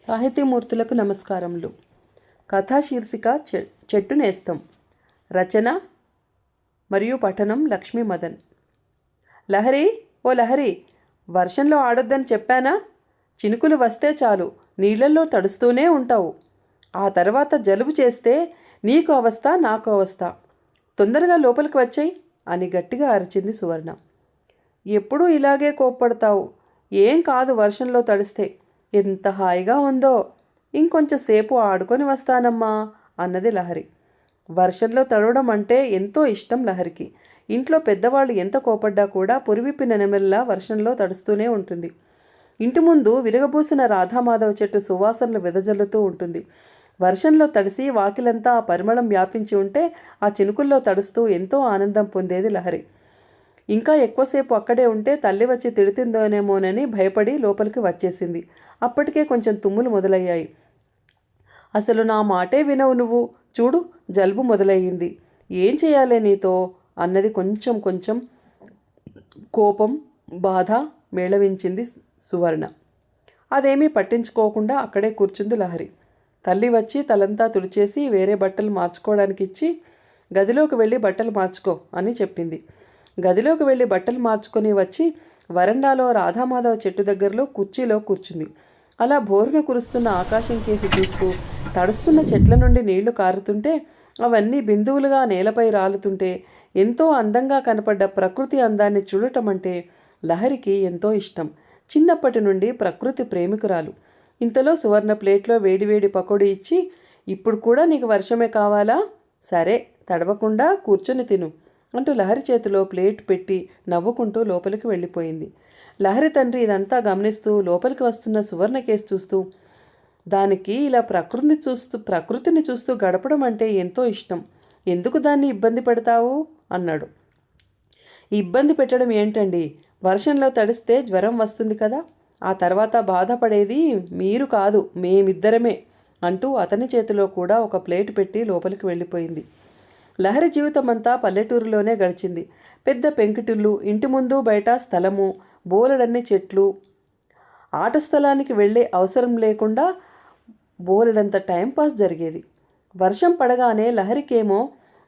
సాహితీమూర్తులకు నమస్కారములు. కథా శీర్షిక చెట్టు నేస్తం. రచన మరియు పఠనం లక్ష్మీ మదన్. లహరి, ఓ లహరి, వర్షంలో ఆడొద్దని చెప్పానా? చినుకులు వస్తే చాలు నీళ్ళల్లో తడుస్తూనే ఉంటావు. ఆ తర్వాత జలుబు చేస్తే నీకు అవస్థ, నాకు అవస్థ. తొందరగా లోపలికి వచ్చాయి అని గట్టిగా అరిచింది సువర్ణ. ఎప్పుడూ ఇలాగే కోప్పడతావు. ఏం కాదు వర్షంలో తడిస్తే. ఎంత హాయిగా ఉందో. ఇంకొంచెం సేపు ఆడుకొని వస్తానమ్మా అన్నది లహరి. వర్షంలో తడవడం అంటే ఎంతో ఇష్టం లహరికి. ఇంట్లో పెద్దవాళ్ళు ఎంత కోపడ్డా కూడా పురివిప్పిన నెమల్లా వర్షంలో తడుస్తూనే ఉంటుంది. ఇంటి ముందు విరగబూసిన రాధామాధవ చెట్టు సువాసనలు వెదజల్లుతూ ఉంటుంది. వర్షంలో తడిసి వాకిలంతా ఆ పరిమళం వ్యాపించి ఉంటే ఆ చినుకుల్లో తడుస్తూ ఎంతో ఆనందం పొందేది లహరి. ఇంకా ఎక్కువసేపు అక్కడే ఉంటే తల్లి వచ్చి తిడుతుందోనేమోనని భయపడి లోపలికి వచ్చేసింది. అప్పటికే కొంచెం తుమ్ములు మొదలయ్యాయి. అసలు నా మాటే వినవు నువ్వు. చూడు, జలుబు మొదలయ్యింది. ఏం చేయాలే నీతో అన్నది కొంచెం కొంచెం కోపం, బాధ మేళవించింది సువర్ణ. అదేమీ పట్టించుకోకుండా అక్కడే కూర్చుంది లహరి. తల్లి వచ్చి తలంతా తుడిచేసి వేరే బట్టలు మార్చుకోవడానికి ఇచ్చి గదిలోకి వెళ్ళి బట్టలు మార్చుకో అని చెప్పింది. గదిలోకి వెళ్ళి బట్టలు మార్చుకొని వచ్చి వరండాలో రాధామాధవ చెట్టు దగ్గరలో కుర్చీలో కూర్చుంది. అలా బోరున కురుస్తున్న ఆకాశం కేసి చూస్తూ తడుస్తున్న చెట్ల నుండి నీళ్లు కారుతుంటే అవన్నీ బిందువులుగా నేలపై రాలుతుంటే ఎంతో అందంగా కనపడ్డ ప్రకృతి అందాన్ని చూడటం అంటే లహరికి ఎంతో ఇష్టం. చిన్నప్పటి నుండి ప్రకృతి ప్రేమికురాలు. ఇంతలో సువర్ణ ప్లేట్లో వేడివేడి పకోడీ ఇచ్చి, ఇప్పుడు కూడా నీకు వర్షమే కావాలా? సరే, తడవకుండా కూర్చొని తిను అంటూ లహరి చేతిలో ప్లేట్ పెట్టి నవ్వుకుంటూ లోపలికి వెళ్ళిపోయింది. లహరి తండ్రి ఇదంతా గమనిస్తూ లోపలికి వస్తున్న సువర్ణ కేసు చూస్తూ, దానికి ఇలా ప్రకృతిని చూస్తూ గడపడం అంటే ఎంతో ఇష్టం. ఎందుకు దాన్ని ఇబ్బంది పెడతావు అన్నాడు. ఇబ్బంది పెట్టడం ఏంటండి? వర్షంలో తడిస్తే జ్వరం వస్తుంది కదా. ఆ తర్వాత బాధపడేది మీరు కాదు, మేమిద్దరమే అంటూ అతని చేతిలో కూడా ఒక ప్లేట్ పెట్టి లోపలికి వెళ్ళిపోయింది. లహరి జీవితం అంతా పల్లెటూరులోనే గడిచింది. పెద్ద పెంకుటిల్లు, ఇంటి ముందు బయట స్థలము, బోలెడన్ని చెట్లు. ఆట స్థలానికి వెళ్ళే అవసరం లేకుండా బోలెడంత టైంపాస్ జరిగేది. వర్షం పడగానే లహరికేమో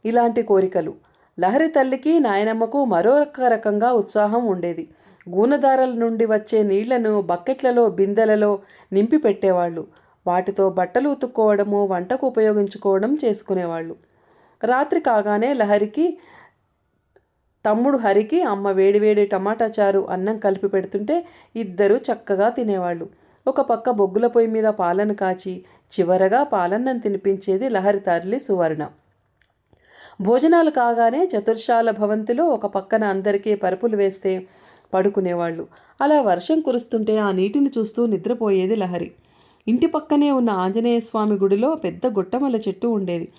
ఇలాంటి కోరికలు. లహరి తల్లికి నాయనమ్మకు మరొక రకంగా ఉత్సాహం ఉండేది. గూనదారాల నుండి వచ్చే నీళ్లను బకెట్లలో, బిందెలలో నింపి పెట్టేవాళ్ళు. వాటితో బట్టలు ఉతుక్కోవడము, వంటకు ఉపయోగించుకోవడం చేసుకునేవాళ్ళు. రాత్రి కాగానే లహరికి తమ్ముడు హరికి అమ్మ వేడివేడి టమాటా చారు, అన్నం కలిపి పెడుతుంటే ఇద్దరూ చక్కగా తినేవాళ్ళు. ఒక పక్క బొగ్గుల పొయ్యి మీద పాలను కాచి చివరగా పాలన్నం తినిపించేది లహరి తల్లి సువర్ణ. భోజనాలు కాగానే చతుర్శాల భవంతిలో ఒక పక్కన అందరికీ పరుపులు వేస్తే పడుకునేవాళ్ళు. అలా వర్షం కురుస్తుంటే ఆ నీటిని చూస్తూ నిద్రపోయేది లహరి. ఇంటి పక్కనే ఉన్న ఆంజనేయ స్వామి గుడిలో పెద్ద గుట్టమల్ల చెట్టు ఉండేది.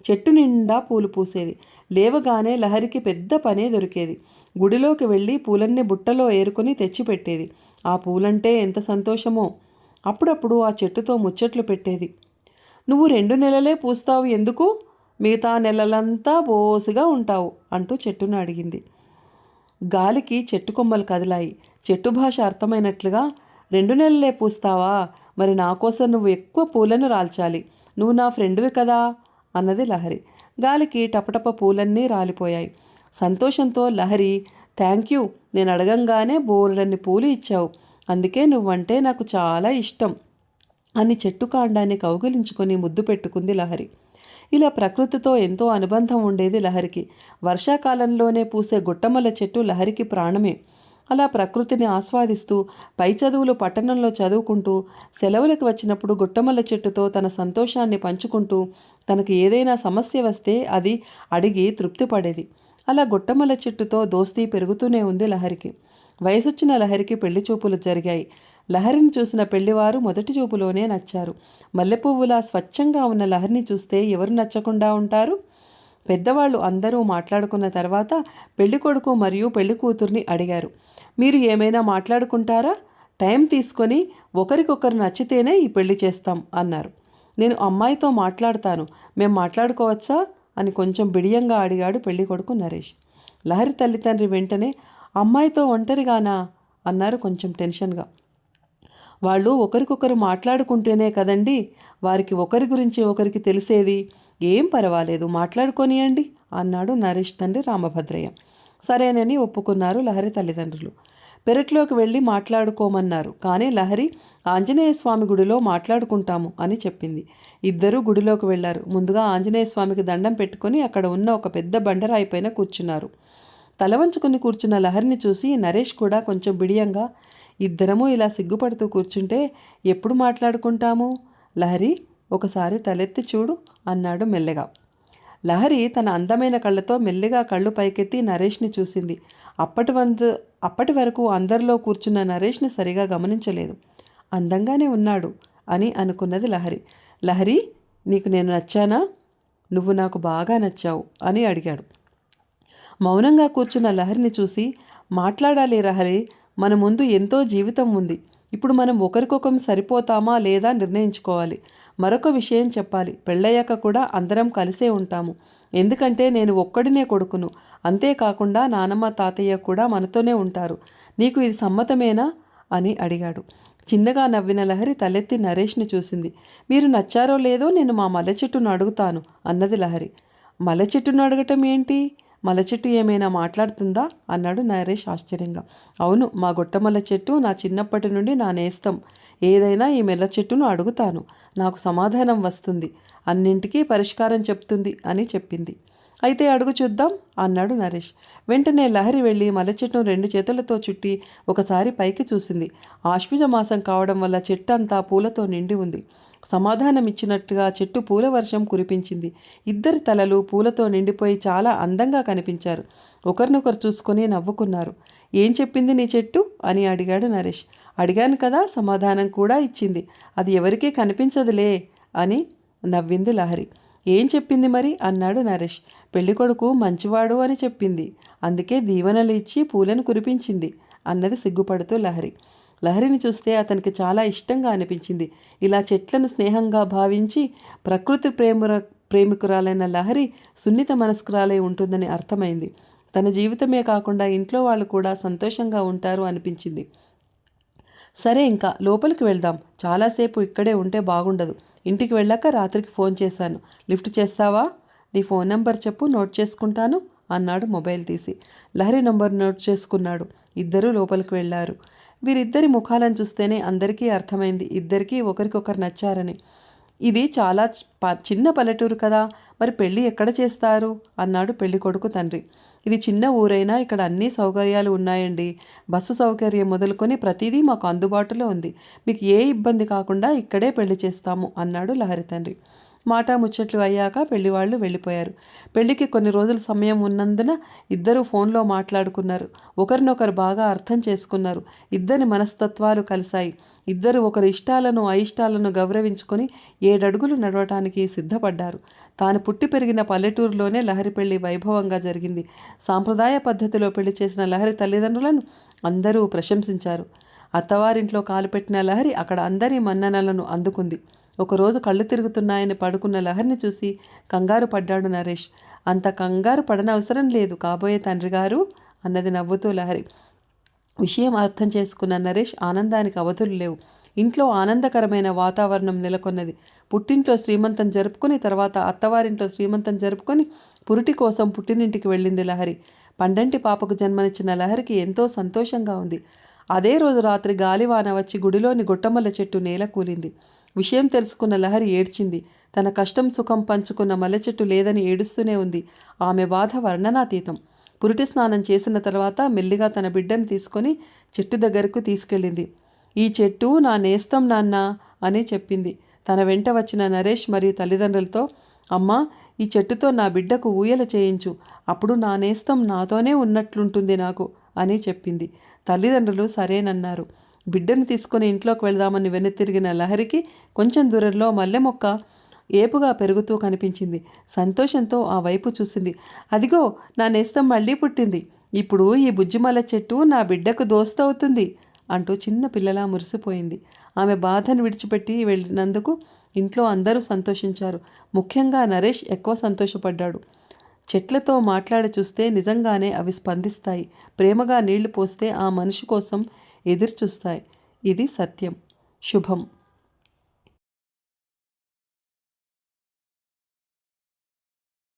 చెట్టు నిండా పూలు పూసేది. లేవగానే లహరికి పెద్ద పనే దొరికేది. గుడిలోకి వెళ్ళి పూలన్నీ బుట్టలో ఏరుకొని తెచ్చిపెట్టేది. ఆ పూలంటే ఎంత సంతోషమో. అప్పుడప్పుడు ఆ చెట్టుతో ముచ్చట్లు పెట్టేది. నువ్వు 2 నెలలే పూస్తావు ఎందుకు? మిగతా నెలలంతా బోసుగా ఉంటావు అంటూ చెట్టును అడిగింది. గాలికి చెట్టు కొమ్మలు కదిలాయి. చెట్టు భాష అర్థమైనట్లుగా, 2 నెలలే పూస్తావా? మరి నా కోసం నువ్వు ఎక్కువ పూలను రాల్చాలి. నువ్వు నా ఫ్రెండ్వి కదా అన్నది లహరి. గాలికి టపటప పూలన్నీ రాలిపోయాయి. సంతోషంతో లహరి, థ్యాంక్ యూ, నేను అడగంగానే బోలెడన్ని పూలు ఇచ్చావు. అందుకే నువ్వంటే నాకు చాలా ఇష్టం అని చెట్టు కాండాన్ని కౌగిలించుకొని ముద్దు పెట్టుకుంది లహరి. ఇలా ప్రకృతితో ఎంతో అనుబంధం ఉండేది లహరికి. వర్షాకాలంలోనే పూసే గుట్టమల్ల చెట్టు లహరికి ప్రాణమే. అలా ప్రకృతిని ఆస్వాదిస్తూ పై చదువులు పట్టణంలో చదువుకుంటూ సెలవులకు వచ్చినప్పుడు గుట్టమల్ల చెట్టుతో తన సంతోషాన్ని పంచుకుంటూ తనకు ఏదైనా సమస్య వస్తే అది అడిగి తృప్తి పడేది. అలా గుట్టమల్ల చెట్టుతో దోస్తీ పెరుగుతూనే ఉంది లహరికి. వయసొచ్చిన లహరికి పెళ్లి చూపులు జరిగాయి. లహరిని చూసిన పెళ్లివారు మొదటి చూపులోనే నచ్చారు. మల్లెపువ్వులా స్వచ్ఛంగా ఉన్న లహరిని చూస్తే ఎవరు నచ్చకుండా ఉంటారు? పెద్దవాళ్ళు అందరూ మాట్లాడుకున్న తర్వాత పెళ్ళికొడుకు మరియు పెళ్లి కూతుర్ని అడిగారు. మీరు ఏమైనా మాట్లాడుకుంటారా? టైం తీసుకొని ఒకరికొకరు నచ్చితేనే ఈ పెళ్లి చేస్తాం అన్నారు. నేను అమ్మాయితో మాట్లాడతాను, మేము మాట్లాడుకోవచ్చా అని కొంచెం బిడియంగా అడిగాడు పెళ్ళికొడుకు నరేష్. లహరి తల్లిదండ్రి వెంటనే, అమ్మాయితో ఒంటరిగానా అన్నారు కొంచెం టెన్షన్గా. వాళ్ళు ఒకరికొకరు మాట్లాడుకుంటేనే కదండి వారికి ఒకరి గురించి ఒకరికి తెలిసేది. ఏం పర్వాలేదు, మాట్లాడుకోనియండి అన్నాడు నరేష్ తండ్రి రామభద్రయ్య. సరేనని ఒప్పుకున్నారు లహరి తల్లిదండ్రులు. పెరట్లోకి వెళ్ళి మాట్లాడుకోమన్నారు. కానీ లహరి ఆంజనేయ స్వామి గుడిలో మాట్లాడుకుంటాము అని చెప్పింది. ఇద్దరూ గుడిలోకి వెళ్లారు. ముందుగా ఆంజనేయ స్వామికి దండం పెట్టుకుని అక్కడ ఉన్న ఒక పెద్ద బండరాయి పైన కూర్చున్నారు. తల వంచుకుని కూర్చున్న లహరిని చూసి నరేష్ కూడా కొంచెం బిడియంగా, ఇద్దరము ఇలా సిగ్గుపడుతూ కూర్చుంటే ఎప్పుడు మాట్లాడుకుంటాము? లహరి, ఒకసారి తలెత్తి చూడు అన్నాడు మెల్లగా. లహరి తన అందమైన కళ్ళతో మెల్లిగా కళ్ళు పైకెత్తి నరేష్ని చూసింది. అప్పటి వరకు అందరిలో కూర్చున్న నరేష్ని సరిగా గమనించలేదు. అందంగానే ఉన్నాడు అని అనుకున్నది లహరి. లహరి, నీకు నేను నచ్చానా? నువ్వు నాకు బాగా నచ్చావు అని అడిగాడు. మౌనంగా కూర్చున్న లహరిని చూసి, మాట్లాడాలి లహరి, మన ముందు ఎంతో జీవితం ఉంది. ఇప్పుడు మనం ఒకరికొకరు సరిపోతామా లేదా నిర్ణయించుకోవాలి. మరొక విషయం చెప్పాలి, పెళ్ళయ్యాక కూడా అందరం కలిసే ఉంటాము. ఎందుకంటే నేను ఒక్కడినే కొడుకును. అంతేకాకుండా నానమ్మ తాతయ్య కూడా మనతోనే ఉంటారు. నీకు ఇది సమ్మతమేనా అని అడిగాడు. చిన్నగా నవ్విన లహరి తలెత్తి నరేష్ని చూసింది. మీరు నచ్చారో లేదో నేను మా మల్లె చెట్టును అడుగుతాను అన్నది లహరి. మల్లె చెట్టును అడగటం ఏంటి? మల్లె చెట్టు ఏమైనా మాట్లాడుతుందా అన్నాడు నరేష్ ఆశ్చర్యంగా. అవును, మా గొట్టమల్ల చెట్టు నా చిన్నప్పటి నుండి నా నేస్తం. ఏదైనా ఈ మెల్ల చెట్టును అడుగుతాను, నాకు సమాధానం వస్తుంది, అన్నింటికీ పరిష్కారం చెప్తుంది అని చెప్పింది. అయితే అడుగు చూద్దాం అన్నాడు నరేష్. వెంటనే లహరి వెళ్ళి మల్లె చెట్టును 2 చేతులతో చుట్టి ఒకసారి పైకి చూసింది. ఆశ్వీజ మాసం కావడం వల్ల చెట్టంతా పూలతో నిండి ఉంది. సమాధానం ఇచ్చినట్టుగా చెట్టు పూల వర్షం కురిపించింది. ఇద్దరి తలలు పూలతో నిండిపోయి చాలా అందంగా కనిపించారు. ఒకరినొకరు చూసుకొని నవ్వుకున్నారు. ఏం చెప్పింది నీ చెట్టు అని అడిగాడు నరేష్. అడిగాను కదా, సమాధానం కూడా ఇచ్చింది. అది ఎవరికీ కనిపించదులే అని నవ్వింది లహరి. ఏం చెప్పింది మరి అన్నాడు నరేష్. పెళ్ళికొడుకు మంచివాడు అని చెప్పింది. అందుకే దీవెనలు ఇచ్చి పూలను కురిపించింది అన్నది సిగ్గుపడుతూ లహరి. లహరిని చూస్తే అతనికి చాలా ఇష్టంగా అనిపించింది. ఇలా చెట్లను స్నేహంగా భావించి ప్రకృతి ప్రేమికురాలైన లహరి సున్నిత మనస్కురాలై ఉంటుందని అర్థమైంది. తన జీవితమే కాకుండా ఇంట్లో వాళ్ళు కూడా సంతోషంగా ఉంటారు అనిపించింది. సరే, ఇంకా లోపలికి వెళ్దాం. చాలాసేపు ఇక్కడే ఉంటే బాగుండదు. ఇంటికి వెళ్ళాక రాత్రికి ఫోన్ చేశాను, లిఫ్ట్ చేస్తావా? నీ ఫోన్ నెంబర్ చెప్పు, నోట్ చేసుకుంటాను అన్నాడు మొబైల్ తీసి. లహరి నంబర్ నోట్ చేసుకున్నాడు. ఇద్దరూ లోపలికి వెళ్ళారు. వీరిద్దరి ముఖాలను చూస్తేనే అందరికీ అర్థమైంది ఇద్దరికీ ఒకరికొకరు నచ్చారని. ఇది చాలా చిన్న పల్లెటూరు కదా, మరి పెళ్ళి ఎక్కడ చేస్తారు అన్నాడు పెళ్లి కొడుకు తండ్రి. ఇది చిన్న ఊరైనా ఇక్కడ అన్ని సౌకర్యాలు ఉన్నాయండి. బస్సు సౌకర్యం మొదలుకొని ప్రతిదీ మాకు అందుబాటులో ఉంది. మీకు ఏ ఇబ్బంది కాకుండా ఇక్కడే పెళ్లి చేస్తాము అన్నాడు లహరి తండ్రి. మాటా ముచ్చట్లు అయ్యాక పెళ్లివాళ్లు వెళ్ళిపోయారు. పెళ్లికి కొన్ని రోజుల సమయం ఉన్నందున ఇద్దరూ ఫోన్లో మాట్లాడుకున్నారు. ఒకరినొకరు బాగా అర్థం చేసుకున్నారు. ఇద్దరి మనస్తత్వాలు కలిశాయి. ఇద్దరు ఒకరి ఇష్టాలను అయిష్టాలను గౌరవించుకొని 7 అడుగులు నడవటానికి సిద్ధపడ్డారు. తాను పుట్టి పెరిగిన పల్లెటూరులోనే లహరి పెళ్లి వైభవంగా జరిగింది. సాంప్రదాయ పద్ధతిలో పెళ్లి చేసిన లహరి తల్లిదండ్రులను అందరూ ప్రశంసించారు. అత్తవారింట్లో కాలుపెట్టిన లహరి అక్కడ అందరి మన్ననలను అందుకుంది. ఒకరోజు కళ్ళు తిరుగుతున్నాయని పడుకున్న లహరిని చూసి కంగారు పడ్డాడు నరేష్. అంత కంగారు పడనవసరం లేదు కాబోయే తండ్రి గారు అన్నది నవ్వుతూ లహరి. విషయం అర్థం చేసుకున్న నరేష్ ఆనందానికి అవధులు లేవు. ఇంట్లో ఆనందకరమైన వాతావరణం నెలకొన్నది. పుట్టింట్లో శ్రీమంతం జరుపుకొని తర్వాత అత్తవారింట్లో శ్రీమంతం జరుపుకొని పురిటి కోసం పుట్టినింటికి వెళ్ళింది లహరి. పండంటి పాపకు జన్మనిచ్చిన లహరికి ఎంతో సంతోషంగా ఉంది. అదే రోజు రాత్రి గాలివాన వచ్చి గుడిలోని గొట్టమల్ల చెట్టు నేల కూలింది. విషయం తెలుసుకున్న లహరి ఏడ్చింది. తన కష్టం సుఖం పంచుకున్న మల్లె చెట్టు లేదని ఏడుస్తూనే ఉంది. ఆమె బాధ వర్ణనాతీతం. పురిటి స్నానం చేసిన తర్వాత మెల్లిగా తన బిడ్డను తీసుకొని చెట్టు దగ్గరకు తీసుకెళ్ళింది. ఈ చెట్టు నా నేస్తం నాన్న అని చెప్పింది. తన వెంట వచ్చిన నరేష్ మరియు తల్లిదండ్రులతో, అమ్మా, ఈ చెట్టుతో నా బిడ్డకు ఊయల చేయించు, అప్పుడు నా నేస్తం నాతోనే ఉన్నట్లుంటుంది నాకు అని చెప్పింది. తల్లిదండ్రులు సరేనన్నారు. బిడ్డను తీసుకుని ఇంట్లోకి వెళ్దామని వెనుతిరిగిన లహరికి కొంచెం దూరంలో మల్లె మొక్క ఏపుగా పెరుగుతూ కనిపించింది. సంతోషంతో ఆ వైపు చూసింది. అదిగో, నా నేస్తం మళ్ళీ పుట్టింది. ఇప్పుడు ఈ బుజ్జిమల్ల చెట్టు నా బిడ్డకు దోస్తవుతుంది అంటూ చిన్న పిల్లలా మురిసిపోయింది. ఆమె బాధను విడిచిపెట్టి వెళ్ళినందుకు ఇంట్లో అందరూ సంతోషించారు. ముఖ్యంగా నరేష్ ఎక్కువ సంతోషపడ్డాడు. చెట్లతో మాట్లాడి చూస్తే నిజంగానే అవి స్పందిస్తాయి. ప్రేమగా నీళ్లు పోస్తే ఆ మనిషి కోసం ఎదురు చూస్తాయి. ఇది సత్యం. శుభం.